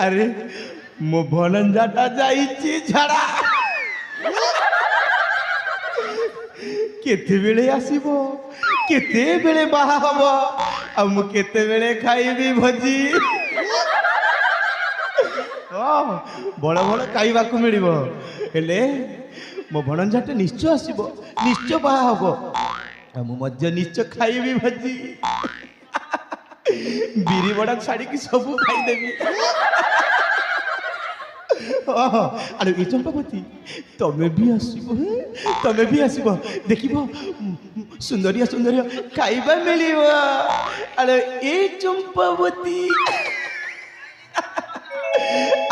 अरे मो भणंजाटा जाइछि झाड़ा केते बेले आसीबो केते बेले बाहा हबो आ मु केते बेले खाइबी भोजी बड़ बड़ खाइबा को मिलिबो हेले मो भणंजाटे निश्चय आसीबो निश्चय बाहा हबो आ मु मध्य निश्चय खाइबी भोजी बिरी बड़ा छाड़ी की सब खाइदेवी अरे ये चंपावती तमें भी आसब तमें भी आसब देख सुंदरिया सुंदरिया खाइबा मिल अरे ये चंपावती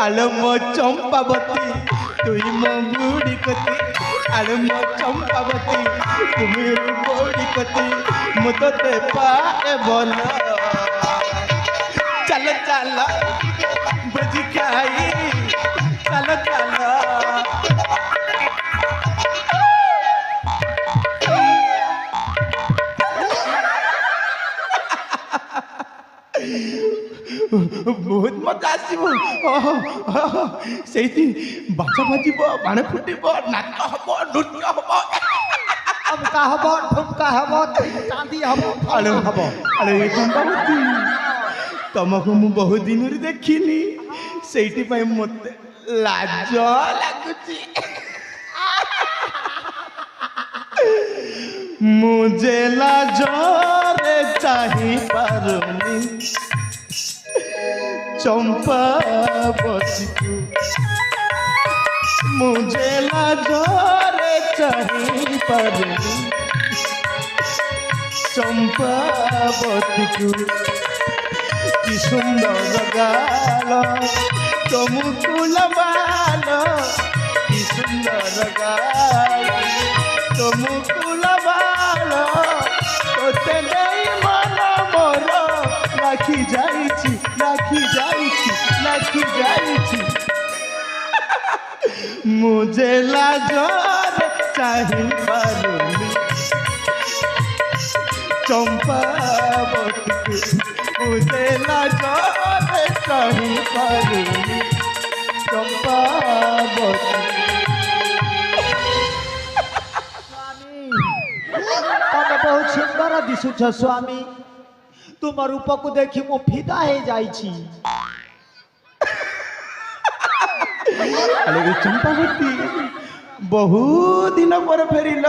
आलो मो चंपावती तुई मो बुड़ी कती आलो मो चंपावती तुम्हें बुड़ी कती मुझे पाए बोल चल चल भजी खाई चल चल बहुत मजा आसब से बाचा बाजिब बाण फुटब नाच हम नृत्य हम ठुमका हम ठुमका हम चांदी हम अरे हम अरे चंपावती तुमको मु बहुत दिन देखनी से मत लाज लगुच मुझे लाज रे चाही पारुनी चंपावती को मुझे लाज रे चाही पारुनी चंपावती को कि सुंदर गाल तुमको लबाल कि सुंदर गाल तुमको लबाल तोते नहीं मन मोर राखी जाइछि राखी जाइछि राखी जाइछि मुझे लाज चाही पारुनी चंपावती मुझे लाज चाही पारुनी चंपावती तमे बहुत सुंदर दिशुछ स्वामी तुम रूप को देखी मो फिदा हो जाइछि अरे चंपावती बहुत दिन पर फेरिल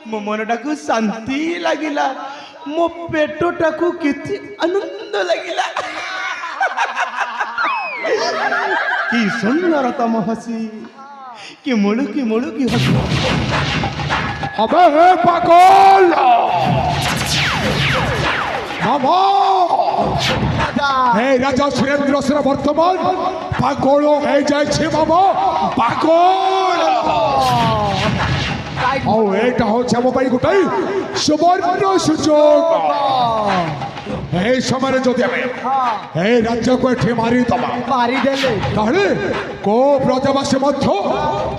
मो मनटा को शांति लगिला मो पेटटा को किति आनंद लगिला कि सुंदर तम हसी कि मुड़ुकी हसी अबे पागल मामा हे राजा सुरेंद्र से वर्तमान पागल हो जाए मामा पागल और एटा होचे मो पाई गोटाई सुवर्ण सुजोग हे समय जदि हे राज्य को एठी मारी दबा मारी देले ताहले को प्रजावासी मध्य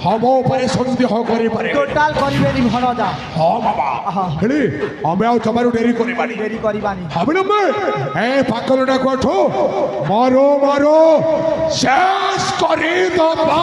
हम ऊपर संदेह करि पारे टोटल करिबेनी भणजा हां बाबा हेली हमें आ जमारू देरी करिबानी हमने में हे पागलटा को ठो मारो मारो शेष करी दबा